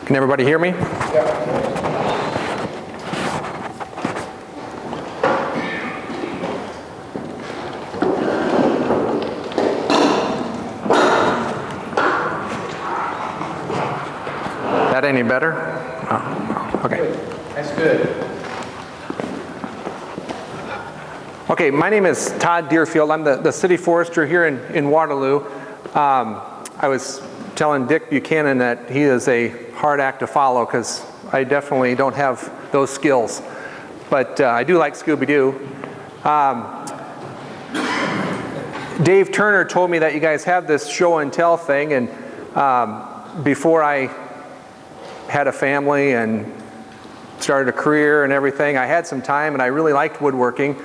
Can everybody hear me? That any better? Oh, okay. That's good. Okay, my name is Todd Derifield. I'm the city forester here in Waterloo. I was telling Dick Buchanan that he is a hard act to follow because I definitely don't have those skills. But I do like Scooby-Doo. Dave Turner told me that you guys have this show and tell thing, and before I had a family and started a career and everything, I had some time and I really liked woodworking.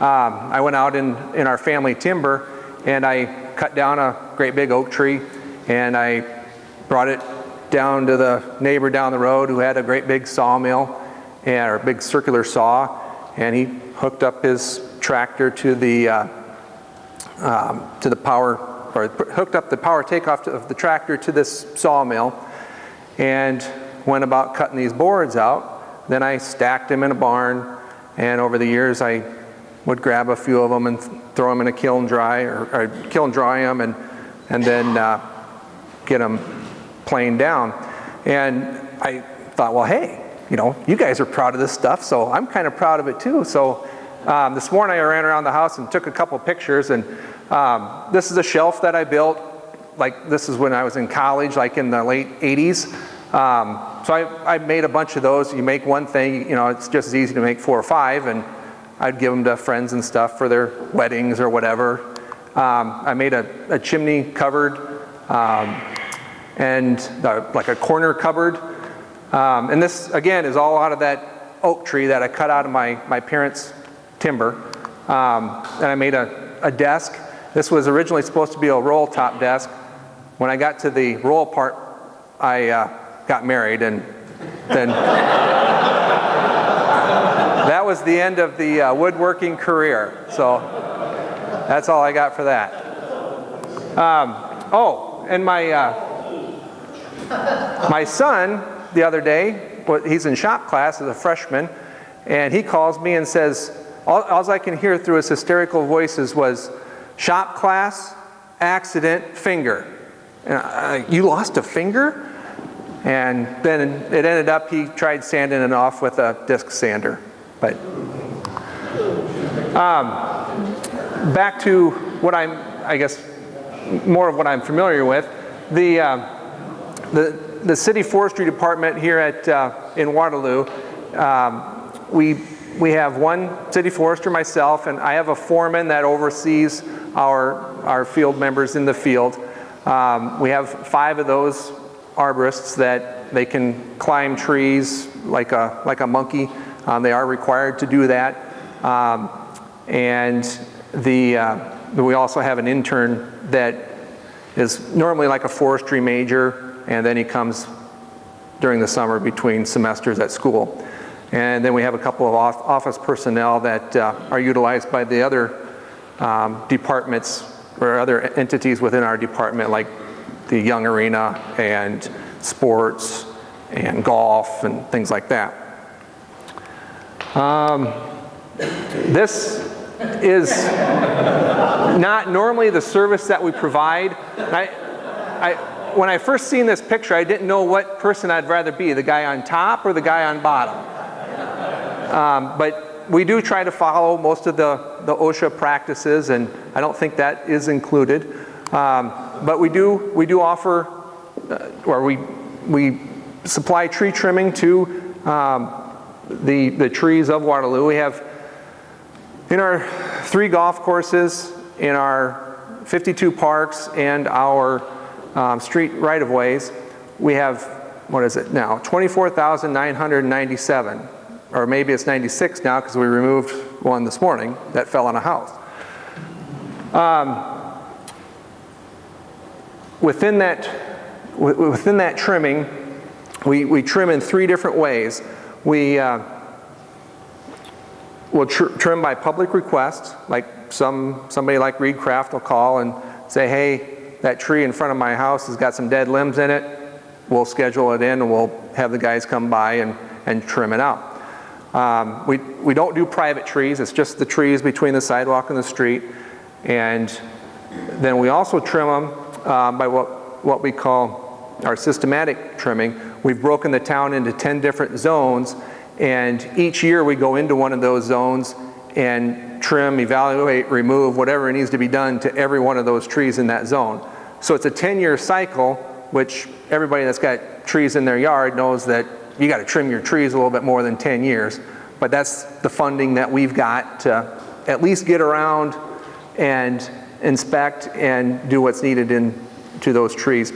I went out in our family timber and I cut down a great big oak tree and I brought it down to the neighbor down the road who had a great big sawmill or a big circular saw, and he hooked up his tractor to the power, or hooked up the power takeoff of the tractor to this sawmill and went about cutting these boards out. Then I stacked them in a barn, and over the years I would grab a few of them and throw them in a kiln dry, or kiln dry them, and then get them planed down. And I thought, well, hey, you know, you guys are proud of this stuff, so I'm kind of proud of it too. So this morning I ran around the house and took a couple pictures, and this is a shelf that I built. Like, this is when I was in college, like in the late 80s. So I made a bunch of those. You make one thing, you know, it's just as easy to make 4 or 5, and I'd give them to friends and stuff for their weddings or whatever. I made a chimney cupboard and like a corner cupboard. And this, again, is all out of that oak tree that I cut out of my parents' timber. And I made a desk. This was originally supposed to be a roll top desk. When I got to the roll part, I got married, and then that was the end of the woodworking career. So that's all I got for that. Oh, and my son the other day, he's in shop class as a freshman, and he calls me and says, all I can hear through his hysterical voices was, "Shop class, accident, finger." And you lost a finger? And then it ended up he tried sanding it off with a disc sander. But back to what I guess more of what I'm familiar with. The city forestry department here in Waterloo, we have one city forester, myself, and I have a foreman that oversees our field members in the field. We have 5 of those arborists that they can climb trees like a monkey. They are required to do that. And we also have an intern that is normally like a forestry major, and then he comes during the summer between semesters at school. And then we have a couple of office personnel that are utilized by the other departments or other entities within our department, like the Young Arena and sports and golf and things like that. This is not normally the service that we provide. When I first seen this picture, I didn't know what person I'd rather be, the guy on top or the guy on bottom. But we do try to follow most of the OSHA practices, and I don't think that is included. But we do offer, or we supply tree trimming to the trees of Waterloo. We have in our 3 golf courses, in our 52 parks, and our street right-of-ways, we have, what is it now, 24,997. Or maybe it's 96 now because we removed one this morning that fell on a house. Within that trimming, we trim in 3 different ways. We will trim by public request, like somebody like Reed Craft will call and say, hey, that tree in front of my house has got some dead limbs in it. we'll schedule it in and we'll have the guys come by and trim it out. We don't do private trees, it's just the trees between the sidewalk and the street. And then we also trim them by what we call our systematic trimming. We've broken the town into 10 different zones, and each year we go into one of those zones and trim, evaluate, remove whatever needs to be done to every one of those trees in that zone. So it's a 10-year cycle, which everybody that's got trees in their yard knows that you got to trim your trees a little bit more than 10 years. But that's the funding that we've got to at least get around and inspect and do what's needed into those trees.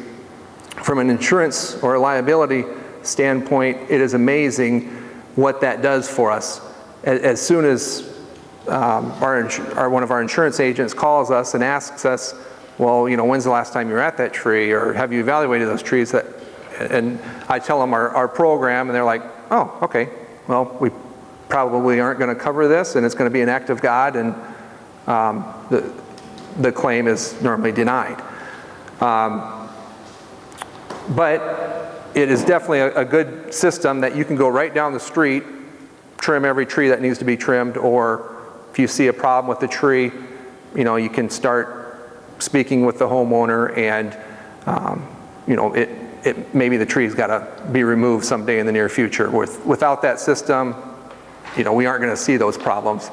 From an insurance or liability standpoint, it is amazing what that does for us. As soon as one of our insurance agents calls us and asks us, well, you know, when's the last time you were at that tree, or have you evaluated those trees? And I tell them our program, and they're like, oh, okay, well, we probably aren't going to cover this, and it's going to be an act of God, and the claim is normally denied. But it is definitely a good system that you can go right down the street, trim every tree that needs to be trimmed, or if you see a problem with the tree, you know, you can start speaking with the homeowner, and you know, maybe the tree's got to be removed someday in the near future. Without that system, you know, we aren't going to see those problems.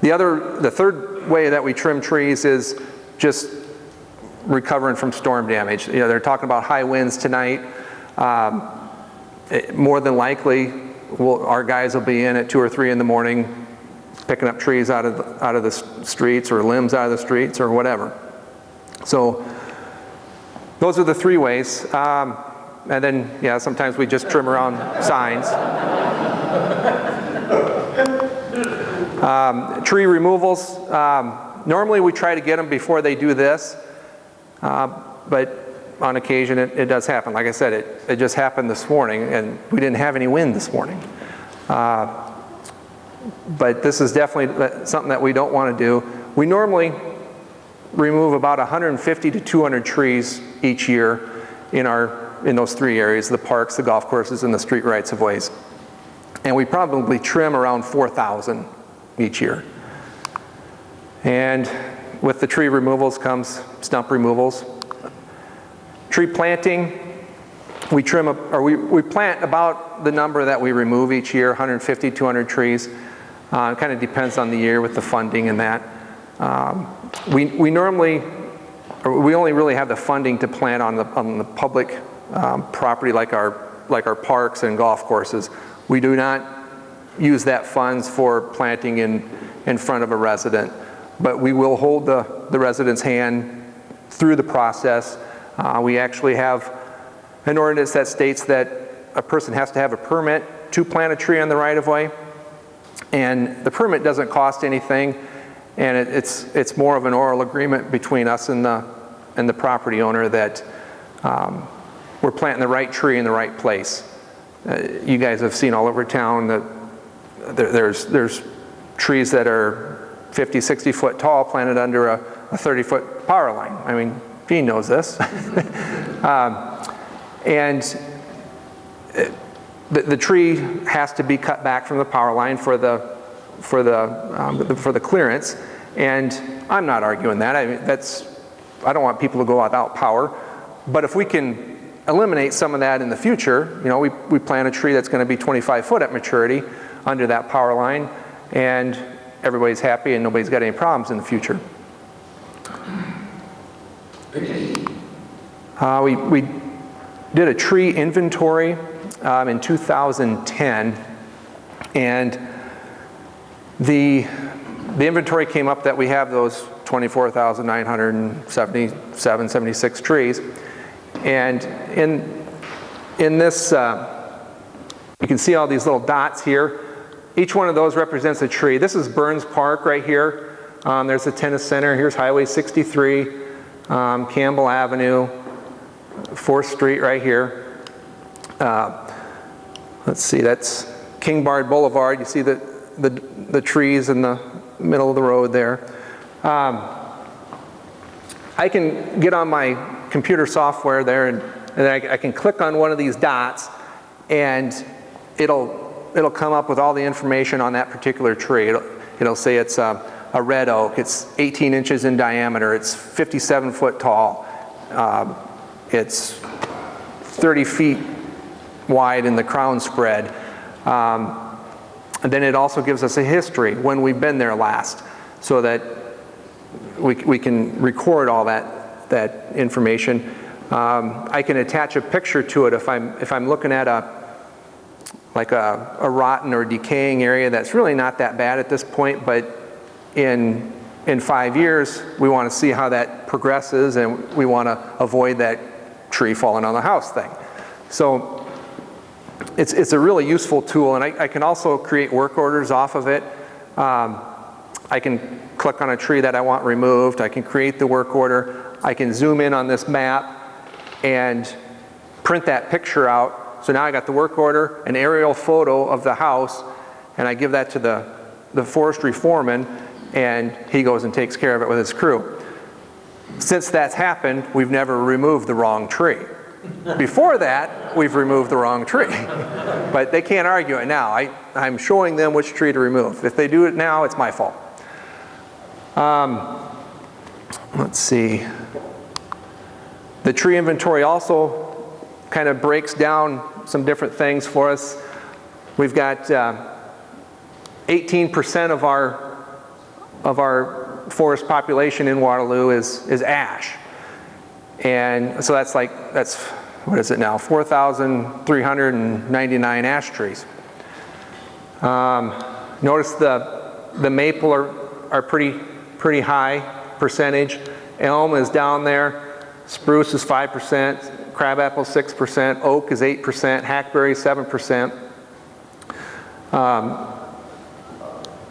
The third way that we trim trees is just recovering from storm damage. You know, they're talking about high winds tonight. More than likely, our guys will be in at 2 or 3 in the morning, picking up trees out of the streets, or limbs out of the streets, or whatever. So those are the 3 ways. And then, yeah, sometimes we just trim around signs. Tree removals, normally we try to get them before they do this, but on occasion it does happen. Like I said, it just happened this morning, and we didn't have any wind this morning. But this is definitely something that we don't want to do. We normally remove about 150 to 200 trees each year in those 3 areas: the parks, the golf courses, and the street rights of ways. And we probably trim around 4,000 each year. And with the tree removals comes stump removals. Tree planting, we plant about the number that we remove each year, 150, 200 trees. It kind of depends on the year with the funding and that. We only really have the funding to plant on the public property, like our parks and golf courses. We do not use that funds for planting in front of a resident, but we will hold the resident's hand through the process. We actually have an ordinance that states that a person has to have a permit to plant a tree on the right-of-way, and the permit doesn't cost anything, and it's more of an oral agreement between us and the property owner that we're planting the right tree in the right place. You guys have seen all over town that there's trees that are 50, 60 foot tall planted under a 30-foot power line. I mean, Gene knows this. And the tree has to be cut back from the power line for the clearance. And I'm not arguing that. I mean, I don't want people to go without power. But if we can eliminate some of that in the future, you know, we plant a tree that's going to be 25 foot at maturity under that power line, and everybody's happy and nobody's got any problems in the future. We did a tree inventory in 2010, and the inventory came up that we have those 24,977, 76 trees. And in this, you can see all these little dots here. Each one of those represents a tree. This is Burns Park right here. There's the tennis center. Here's Highway 63, Campbell Avenue, 4th Street right here. Let's see, that's King Bard Boulevard. You see the trees in the middle of the road there. I can get on my computer software there and then I can click on one of these dots, and it'll come up with all the information on that particular tree. It'll say it's a red oak, it's 18 inches in diameter, it's 57 foot tall, it's 30 feet wide in the crown spread. And then it also gives us a history, when we've been there last, so that we can record all that information. I can attach a picture to it if I'm looking at a rotten or decaying area that's really not that bad at this point, but in 5 years we want to see how that progresses, and we want to avoid that tree falling on the house thing. So it's a really useful tool, and I can also create work orders off of it. I can click on a tree that I want removed, I can create the work order, I can zoom in on this map and print that picture out. So now I got the work order, an aerial photo of the house, and I give that to the forestry foreman, and he goes and takes care of it with his crew. Since that's happened, we've never removed the wrong tree. Before that, we've removed the wrong tree. But they can't argue it now. I'm showing them which tree to remove. If they do it now, it's my fault. Let's see. The tree inventory also kind of breaks down some different things for us. We've got 18% of our forest population in Waterloo is ash. And so that's what is it now, 4,399 ash trees. Notice the maple are pretty high percentage. Elm is down there. Spruce is 5%. Crabapple 6%. Oak is 8%. Hackberry 7%.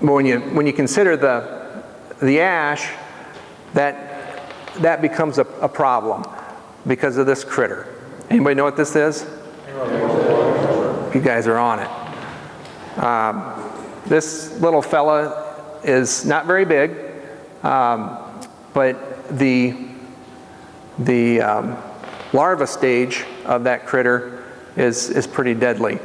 When you consider the ash, that becomes a problem because of this critter. Anybody know what this is? You guys are on it. This little fella is not very big, but the larva stage of that critter is pretty deadly.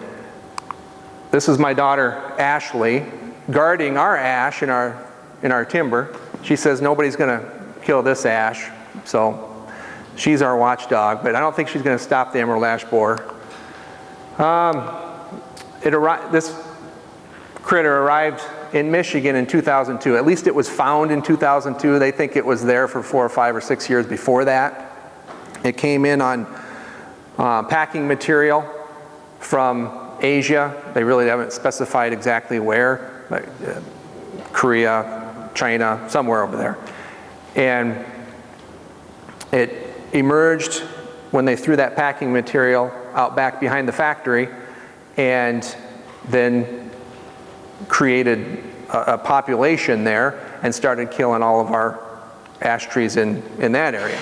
This is my daughter Ashley guarding our ash in our timber. She says nobody's going to kill this ash, so she's our watchdog, but I don't think she's going to stop the emerald ash borer. This critter arrived in Michigan in 2002. At least it was found in 2002. They think it was there for 4 or 5 or 6 years before that. It came in on packing material from Asia. They really haven't specified exactly where, like Korea, China, somewhere over there. And it emerged when they threw that packing material out back behind the factory, and then created a population there and started killing all of our ash trees in that area.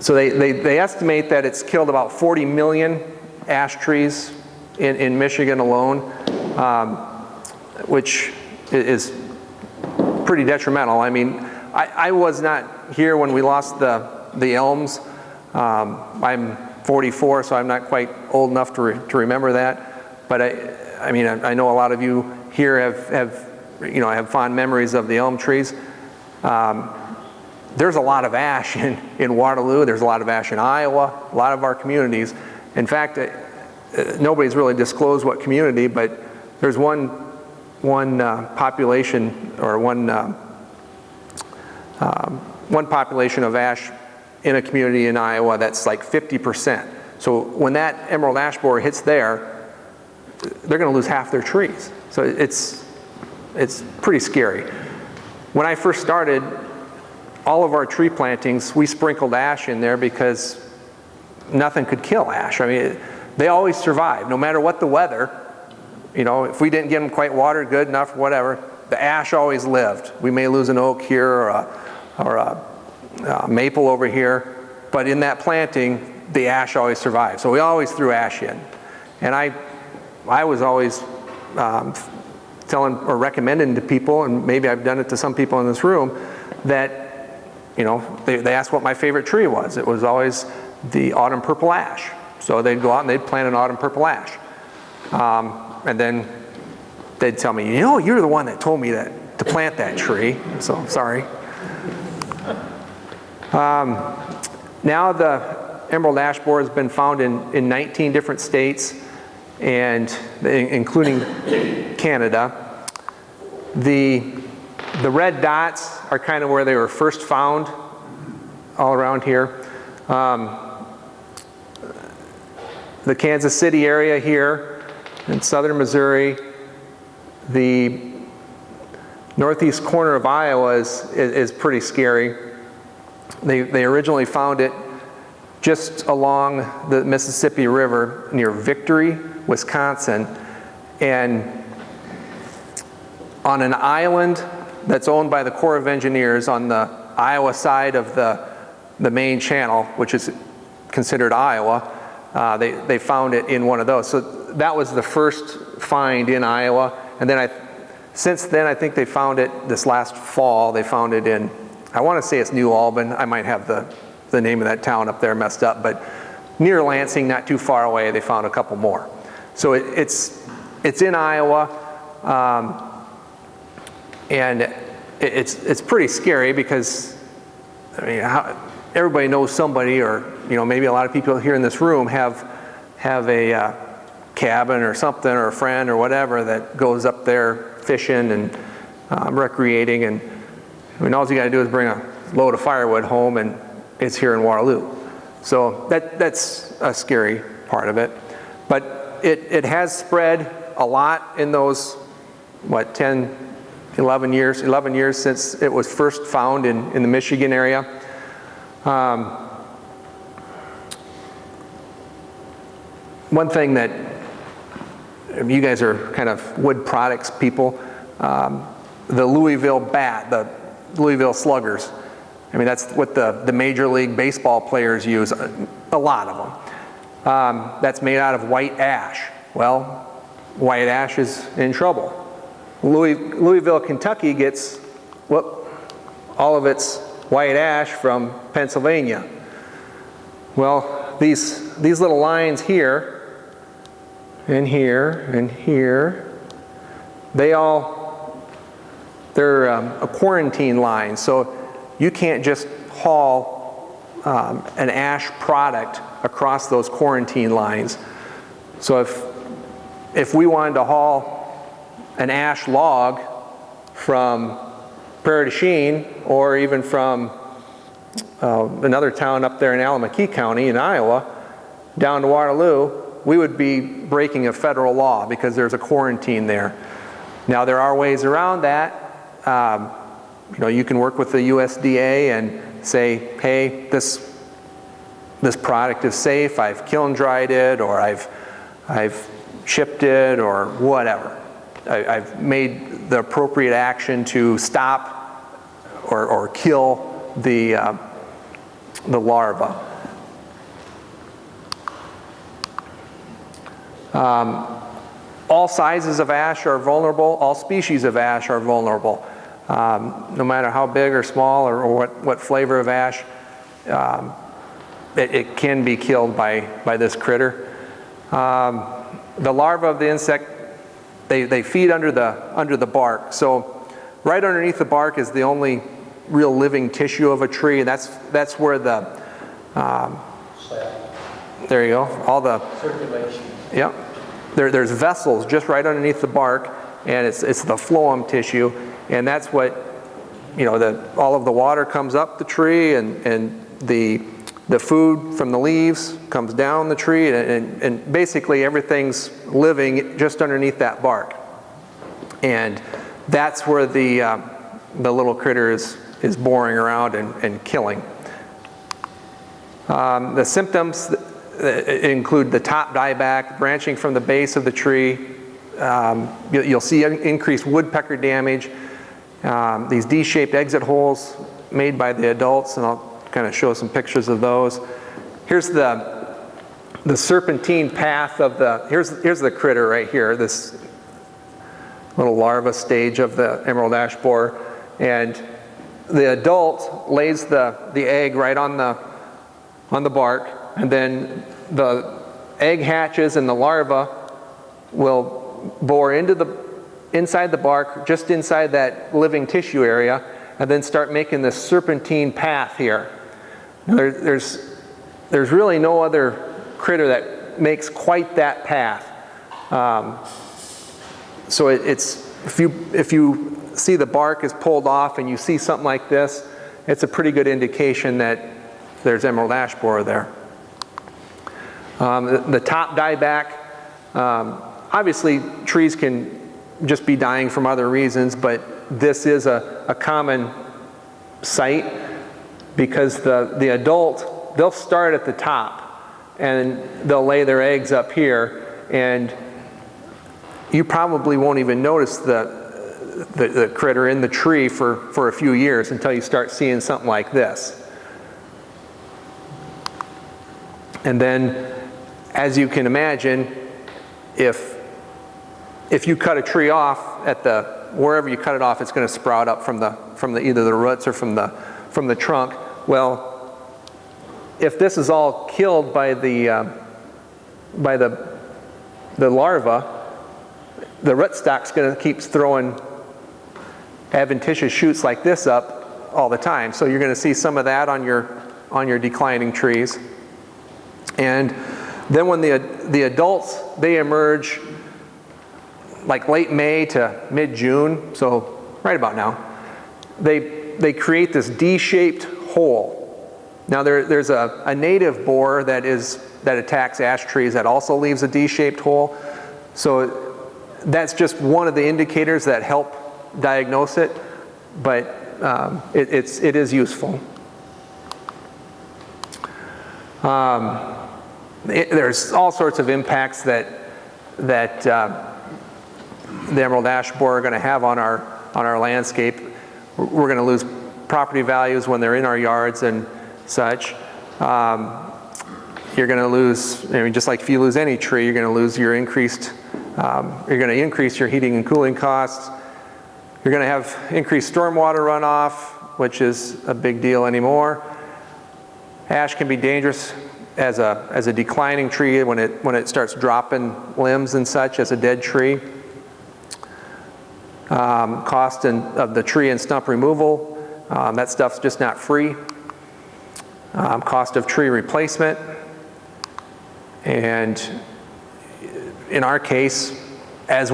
So they estimate that it's killed about 40 million ash trees in Michigan alone, which is pretty detrimental. I mean, I was not here when we lost the elms. I'm 44, so I'm not quite old enough to remember that. But I mean, I know a lot of you here have fond memories of the elm trees. There's a lot of ash in Waterloo. There's a lot of ash in Iowa. A lot of our communities. In fact, nobody's really disclosed what community, but there's one population, or one population of ash in a community in Iowa that's like 50%. So when that emerald ash borer hits there, they're going to lose half their trees. So it's pretty scary. When I first started, all of our tree plantings, we sprinkled ash in there because nothing could kill ash. I mean, they always survive, no matter what the weather. You know, if we didn't get them quite watered good enough, whatever, the ash always lived. We may lose an oak here or a maple over here, but in that planting, the ash always survived. So we always threw ash in. And I was always telling or recommending to people, and maybe I've done it to some people in this room, that you know, they asked what my favorite tree was. It was always the autumn purple ash. So they'd go out and they'd plant an autumn purple ash. And then they'd tell me, you know, you're the one that told me that to plant that tree. So sorry. Now the emerald ash borer has been found in 19 different states, and including Canada. The red dots are kind of where they were first found, all around here. The Kansas City area here in southern Missouri, the northeast corner of Iowa is pretty scary. They originally found it just along the Mississippi River near Victory, Wisconsin, and on an island that's owned by the Corps of Engineers on the Iowa side of the main channel, which is considered Iowa. They found it in one of those. So that was the first find in Iowa. And then since then, I think they found it this last fall. They found it in, I want to say it's New Albin. I might have the name of that town up there messed up, but near Lansing, not too far away, they found a couple more. So it's in Iowa, and it's pretty scary because, I mean, everybody knows somebody, or you know, maybe a lot of people here in this room have a cabin or something, or a friend or whatever that goes up there fishing and recreating, and I mean, all you got to do is bring a load of firewood home, and it's here in Waterloo. So that's a scary part of it. But it has spread a lot in those, what, 10, 11 years since it was first found in the Michigan area. One thing that, you guys are kind of wood products people, the Louisville bat, the Louisville Sluggers. I mean, that's what the Major League Baseball players use, a lot of them. That's made out of white ash. Well, white ash is in trouble. Louisville, Kentucky gets all of its white ash from Pennsylvania. Well, these little lines here, and here, and here, they're a quarantine line. So you can't just haul an ash product across those quarantine lines. So if we wanted to haul an ash log from Prairie du Chien, or even from another town up there in Alameda County in Iowa, down to Waterloo, we would be breaking a federal law because there's a quarantine there. Now there are ways around that. You know, you can work with the USDA and say, hey, this product is safe. I've kiln dried it, or I've shipped it, or whatever. I've made the appropriate action to stop or kill the larva. All sizes of ash are vulnerable. All species of ash are vulnerable. No matter how big or small, or what flavor of ash, it can be killed by this critter. The larvae of the insect, they feed under the bark. So right underneath the bark is the only real living tissue of a tree. That's where the there you go. All the circulation. Yep. There's vessels just right underneath the bark, and it's the phloem tissue, and that's what, you know, all of the water comes up the tree, and the food from the leaves comes down the tree, and basically everything's living just underneath that bark, and that's where the little critter is boring around and killing. The symptoms include the top dieback, branching from the base of the tree. You'll see increased woodpecker damage, these D-shaped exit holes made by the adults, and I'll kind of show some pictures of those. Here's the serpentine path of here's the critter right here, this little larva stage of the emerald ash borer, and the adult lays the egg right on the bark, and then the egg hatches and the larva will bore inside the bark, just inside that living tissue area, and then start making this serpentine path here. There's really no other critter that makes quite that path. So if you see the bark is pulled off and you see something like this, it's a pretty good indication that there's emerald ash borer there. The top dieback, obviously trees can just be dying from other reasons, but this is a common sight because the adult, they'll start at the top and they'll lay their eggs up here, and you probably won't even notice the critter in the tree for a few years until you start seeing something like this. And then, as you can imagine, if you cut a tree off wherever you cut it off, it's going to sprout up from either the roots or from the trunk. Well, if this is all killed by the larva, the rootstock's going to keep throwing adventitious shoots like this up all the time. So you're going to see some of that on your declining trees. And then when the adults, they emerge like late May to mid-June, so right about now, they create this D-shaped hole. Now there's a native borer that attacks ash trees that also leaves a D-shaped hole. So that's just one of the indicators that help diagnose it, but it is useful. There's all sorts of impacts that the emerald ash borer are going to have on our landscape. We're going to lose property values when they're in our yards and such. You're going to lose, just like if you lose any tree, you're going to lose your increased, you're going to increase your heating and cooling costs. You're going to have increased stormwater runoff, which is a big deal anymore. Ash can be dangerous as a declining tree when it starts dropping limbs and such as a dead tree. Cost of the tree and stump removal, that stuff's just not free. Cost of tree replacement, and in our case, as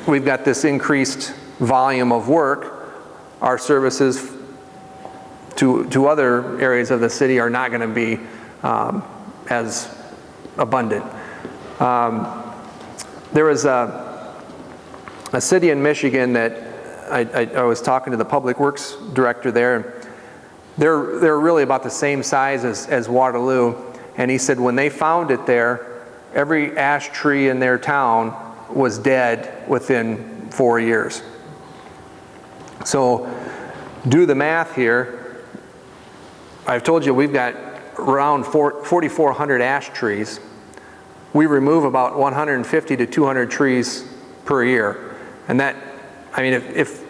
we've got this increased volume of work, our services to other areas of the city are not going to be as abundant. There was a city in Michigan that I was talking to the public works director there. They're really about the same size as Waterloo, and he said when they found it there, every ash tree in their town was dead within 4 years. So do the math here. I've told you we've got around 4,400 ash trees. We remove about 150 to 200 trees per year, and that, if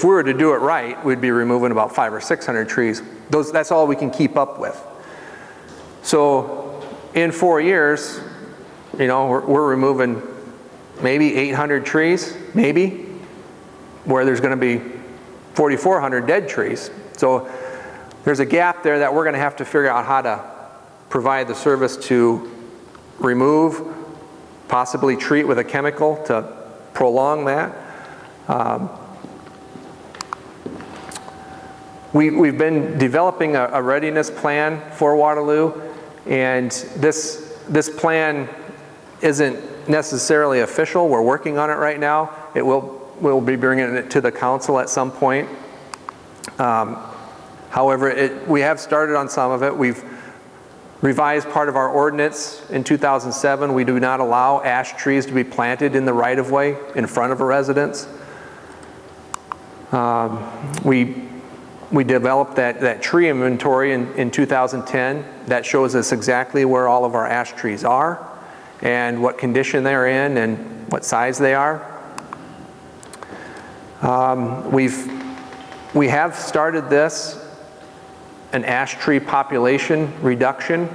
we were to do it right, we'd be removing about 500 or 600 trees. That's all we can keep up with. So in 4 years, we're removing maybe 800 trees, maybe, where there's going to be 4,400 dead trees. So there's a gap there that we're going to have to figure out how to provide the service to remove, possibly treat with a chemical to prolong that. We've been developing a readiness plan for Waterloo, and this plan isn't necessarily official. We're working on it right now. We'll be bringing it to the council at some point. However, we have started on some of it. We've revised part of our ordinance in 2007. We do not allow ash trees to be planted in the right-of-way in front of a residence. We developed that tree inventory in 2010. That shows us exactly where all of our ash trees are and what condition they're in and what size they are. We've we have started this, an ash tree population reduction.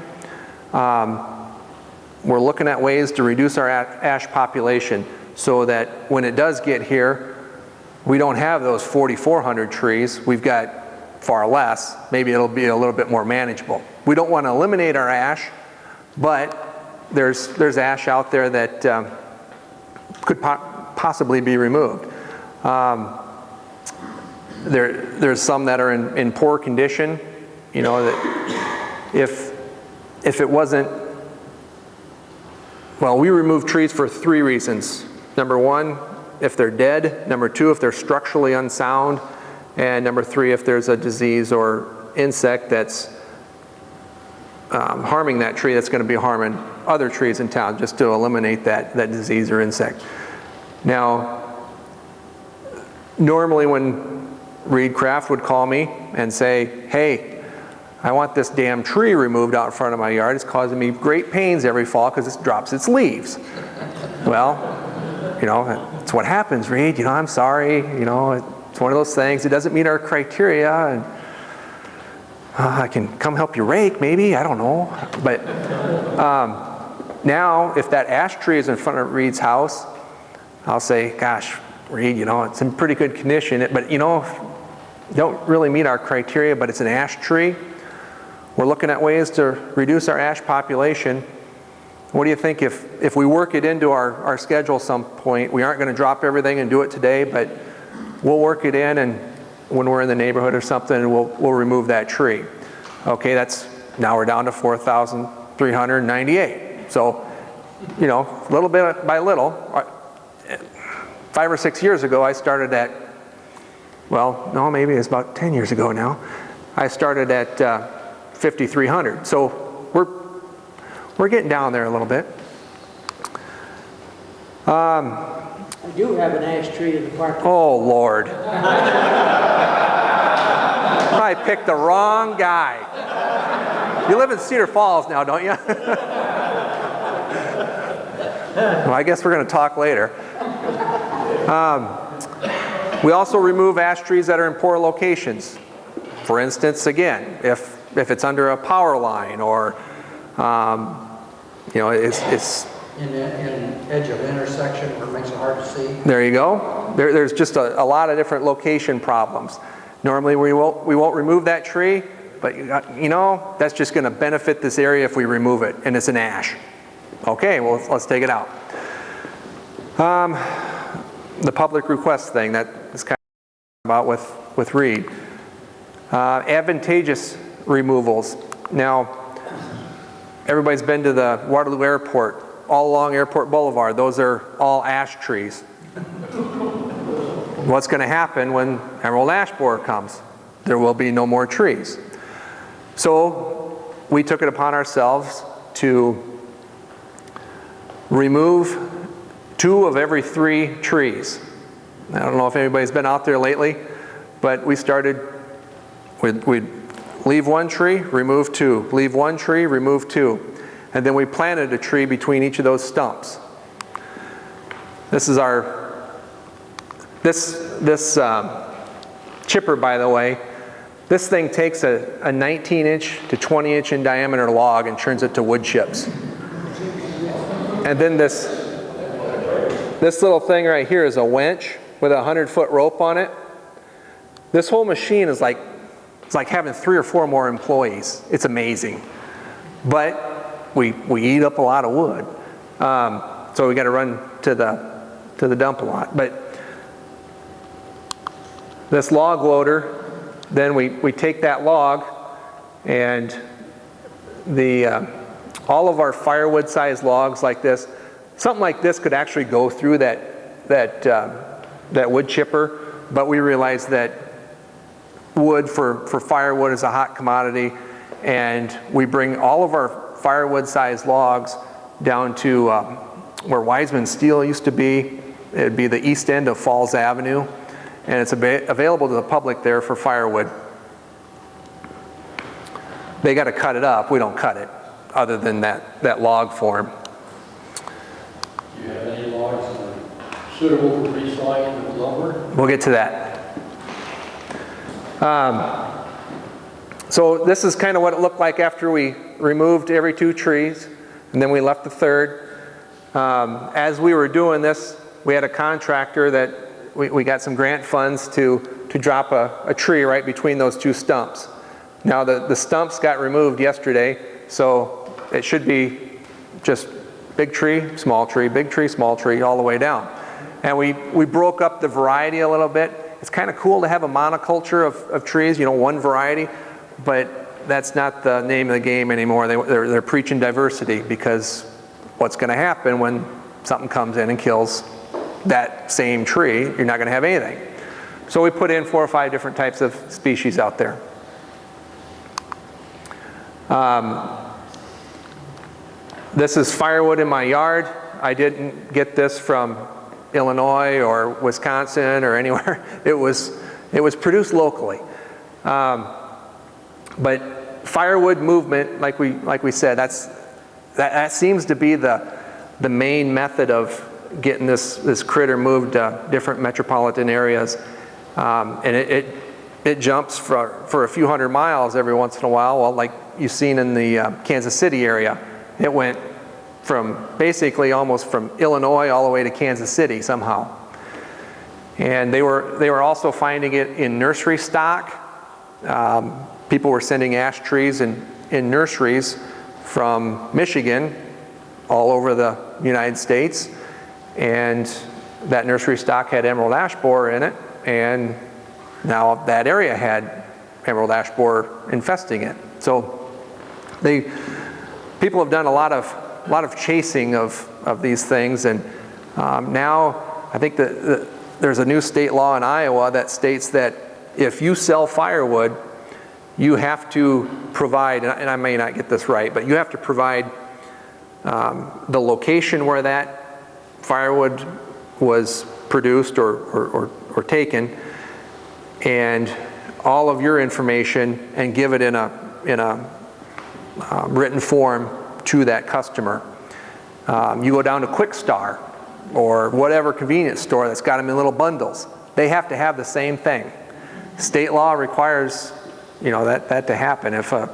We're looking at ways to reduce our ash population so that when it does get here, we don't have those 4,400 trees. We've got far less. Maybe it'll be a little bit more manageable. We don't want to eliminate our ash, but there's ash out there that could possibly be removed. There's some that are in poor condition. You know, that if it wasn't, well, we remove trees for 3 reasons. Number 1, if they're dead. Number 2, if they're structurally unsound. And number 3, if there's a disease or insect that's harming that tree, that's going to be harming other trees in town, just to eliminate that disease or insect. Now, normally when Reed Craft would call me and say, hey, I want this damn tree removed out in front of my yard. It's causing me great pains every fall because it drops its leaves. Well, you know, it's what happens, Reed. You know, I'm sorry. You know, it's one of those things. It doesn't meet our criteria. And I can come help you rake, maybe. I don't know. But now, if that ash tree is in front of Reed's house, I'll say, gosh, Reed, you know, it's in pretty good condition. But, you know, don't really meet our criteria, but it's an ash tree. We're looking at ways to reduce our ash population. What do you think if we work it into our schedule some point? We aren't going to drop everything and do it today, but we'll work it in, and when we're in the neighborhood or something, we'll remove that tree. Okay, now we're down to 4,398. So, you know, little bit by little. 5 or 6 years ago, I started at, well, no, maybe it's about 10 years ago now. I started at 5,300. So we're getting down there a little bit. We do have an ash tree in the park. Oh, Lord. I picked the wrong guy. You live in Cedar Falls now, don't you? Well, I guess we're going to talk later. We also remove ash trees that are in poor locations. For instance, again, if it's under a power line, or you know, it's in edge of intersection where it makes it hard to see. There you go. There's just a lot of different location problems. Normally we won't remove that tree, but you know, that's just going to benefit this area if we remove it, and it's an ash. Okay, well, let's take it out. The public request thing, that is kind of about with Reed. Advantageous removals. Now, everybody's been to the Waterloo Airport. All along Airport Boulevard, those are all ash trees. What's going to happen when emerald ash borer comes? There will be no more trees. So we took it upon ourselves to remove 2 of every 3 trees. I don't know if anybody's been out there lately, but we started, we'd leave 1 tree, remove 2, leave 1 tree, remove 2. And then we planted a tree between each of those stumps. This is this chipper, by the way. This thing takes a 19-inch to 20-inch in diameter log and turns it to wood chips. And then this little thing right here is a winch with a 100-foot rope on it. This whole machine is like, it's like having 3 or 4 more employees. It's amazing. But we eat up a lot of wood, so we got to run to the dump a lot. But this log loader, then we take that log, and all of our firewood sized logs like this, something like this could actually go through that wood chipper, but we realized that wood for firewood is a hot commodity, and we bring all of our firewood sized logs down to where Wiseman Steel used to be. It'd be the east end of Falls Avenue, and it's available to the public there for firewood. They got to cut it up. We don't cut it, other than that log form. Do you have any logs that are suitable for recycling with lumber? We'll get to that. So this is kind of what it looked like after we removed every 2 trees, and then we left the third. As we were doing this, we had a contractor that we got some grant funds to drop a tree right between those 2 stumps. Now the stumps got removed yesterday, so it should be just big tree, small tree, big tree, small tree, all the way down. And we broke up the variety a little bit. It's kind of cool to have a monoculture of trees, you know, one variety, but that's not the name of the game anymore. They're preaching diversity, because what's going to happen when something comes in and kills that same tree, you're not going to have anything. So we put in 4 or 5 different types of species out there. This is firewood in my yard. I didn't get this from Illinois or Wisconsin or anywhere. It was produced locally. But firewood movement, like we said, that seems to be the main method of getting this critter moved to different metropolitan areas. And it jumps for a few hundred miles every once in a while. Well, like you've seen in the Kansas City area, it went from basically almost from Illinois all the way to Kansas City somehow. And they were also finding it in nursery stock. People were sending ash trees in nurseries from Michigan all over the United States, and that nursery stock had emerald ash borer in it, and now that area had emerald ash borer infesting it. So people have done a lot of chasing of these things, and now I think that there's a new state law in Iowa that states that if you sell firewood, you have to provide, and I may not get this right, but you have to provide the location where that firewood was produced or taken, and all of your information, and give it in a written form to that customer. You go down to Quick Star or whatever convenience store that's got them in little bundles. They have to have the same thing. State law requires, you know, that to happen. If a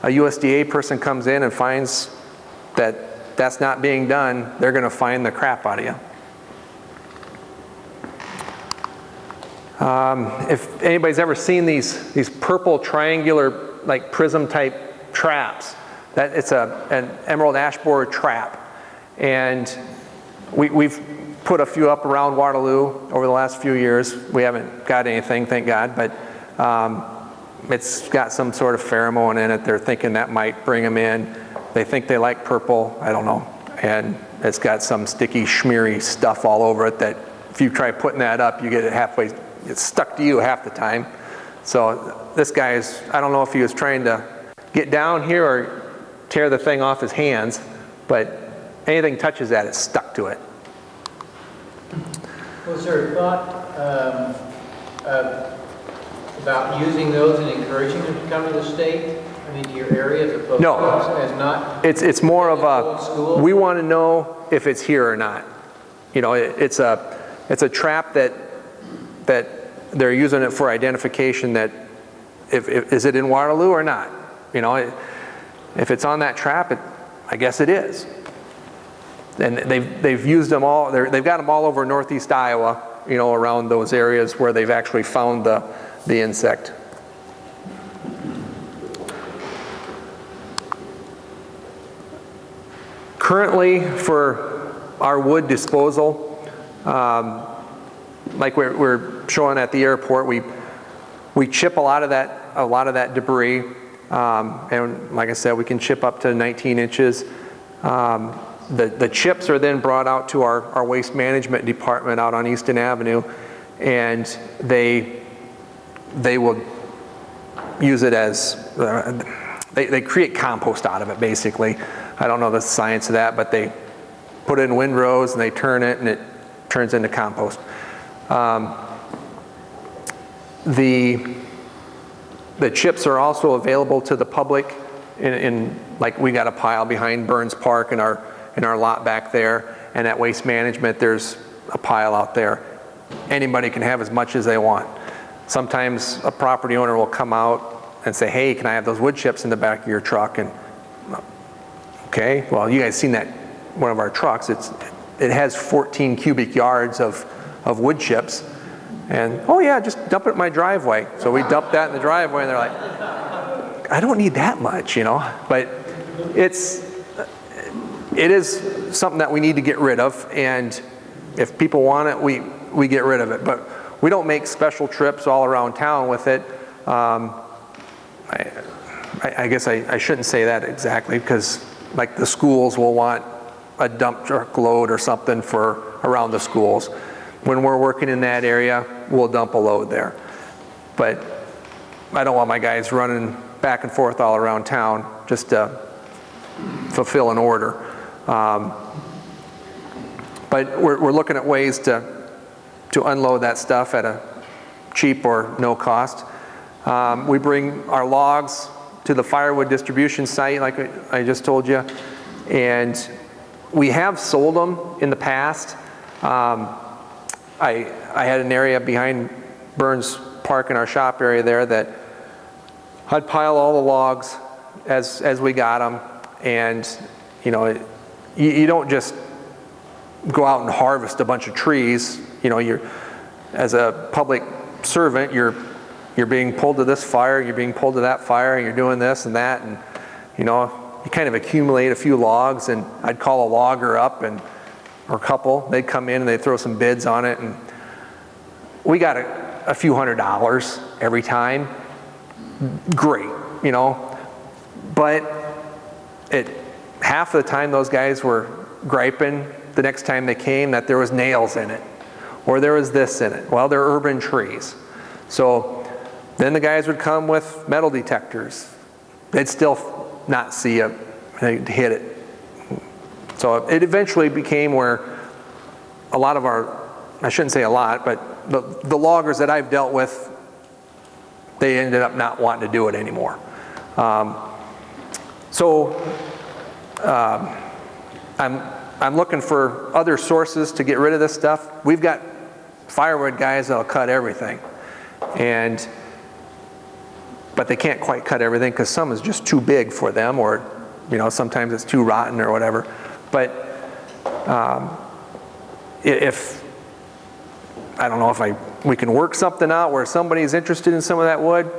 USDA person comes in and finds that that's not being done, they're going to fine the crap out of you. If anybody's ever seen these purple triangular, like prism type traps, that it's an emerald ash borer trap, and we've put a few up around Waterloo over the last few years. We haven't got anything, thank God, but it's got some sort of pheromone in it. They're thinking that might bring them in. They think they like purple, I don't know, and it's got some sticky, schmeary stuff all over it that if you try putting that up, you get it halfway, it's stuck to you half the time. So this guy is, I don't know if he was trying to get down here or tear the thing off his hands, but anything touches that, it's stuck to it. Was there a thought about using those and encouraging them to come to the state? I mean, to your area as opposed No. to as not? It's more of a, we want to know if it's here or not. You know, it's a trap that they're using it for identification, that is it in Waterloo or not? You know, if it's on that trap, I guess it is. And they've used them all. They've got them all over northeast Iowa, you know, around those areas where they've actually found the insect. Currently, for our wood disposal, like we're showing at the airport, we chip a lot of that debris, and like I said, we can chip up to 19 inches. The chips are then brought out to our waste management department out on Easton Avenue, and they will use it as, they create compost out of it, basically. I don't know the science of that, but they put it in windrows and they turn it, and it turns into compost. The chips are also available to the public in like we got a pile behind Burns Park in our lot back there, and at Waste Management there's a pile out there. Anybody can have as much as they want. sometimes a property owner will come out and say, hey, can I have those wood chips in the back of your truck? And okay, well, you guys seen that, one of our trucks, it has 14 cubic yards of wood chips. And, oh yeah, just dump it in my driveway. So we dump that in the driveway, and they're like, I don't need that much, you know. But it is something that we need to get rid of, and if people want it, we get rid of it. But we don't make special trips all around town with it. I guess I shouldn't say that exactly, because like the schools will want a dump truck load or something for around the schools. When we're working in that area, we'll dump a load there. But I don't want my guys running back and forth all around town just to fulfill an order. But we're looking at ways to unload that stuff at a cheap or no cost. We bring our logs to the firewood distribution site, like I just told you, and we have sold them in the past. I had an area behind Burns Park in our shop area there that I'd pile all the logs as we got them, and you know, you don't just go out and harvest a bunch of trees. You know, as a public servant, you're being pulled to this fire, you're being pulled to that fire, and you're doing this and that, and you know, you kind of accumulate a few logs, and I'd call a logger up, or a couple, they'd come in and they'd throw some bids on it, and we got a few $100s every time. Great, you know, but half of the time those guys were griping the next time they came that there was nails in it, or there was this in it. Well, they're urban trees. So then the guys would come with metal detectors. They'd still not see it, they'd hit it. So it eventually became where a lot of our, I shouldn't say a lot, but the loggers that I've dealt with, they ended up not wanting to do it anymore. I'm looking for other sources to get rid of this stuff. We've got firewood guys that'll cut everything, but they can't quite cut everything because some is just too big for them, or you know, sometimes it's too rotten or whatever. But if I don't know if we can work something out where somebody's interested in some of that wood,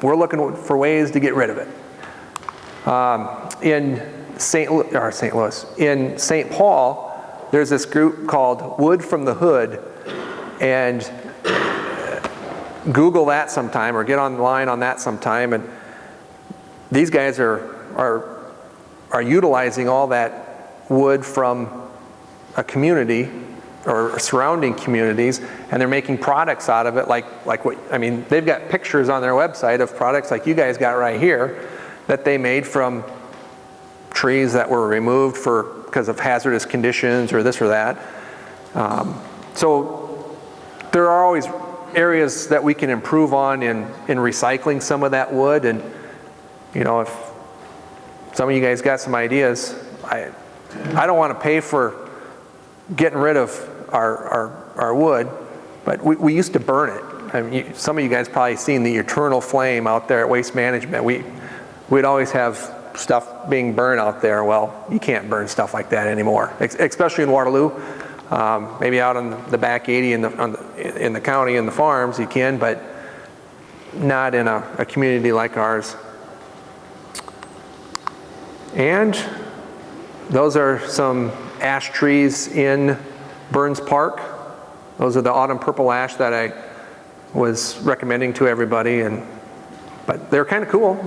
we're looking for ways to get rid of it. In St. Louis, in St. Paul, there's this group called Wood from the Hood, and Google that sometime or get online on that sometime, and these guys are utilizing all that wood from a community or surrounding communities, and they're making products out of it, like what, I mean, they've got pictures on their website of products like you guys got right here that they made from trees that were removed because of hazardous conditions or this or that. So there are always areas that we can improve on in recycling some of that wood, and you know, if some of you guys got some ideas, I don't want to pay for getting rid of our wood, but we used to burn it. I mean, some of you guys probably seen the eternal flame out there at Waste Management. We'd always have stuff being burned out there. Well, you can't burn stuff like that anymore, especially in Waterloo. Maybe out on the back 80 in the county and the farms you can, but not in a community like ours. And those are some ash trees in Burns Park. Those are the autumn purple ash that I was recommending to everybody, but they're kind of cool.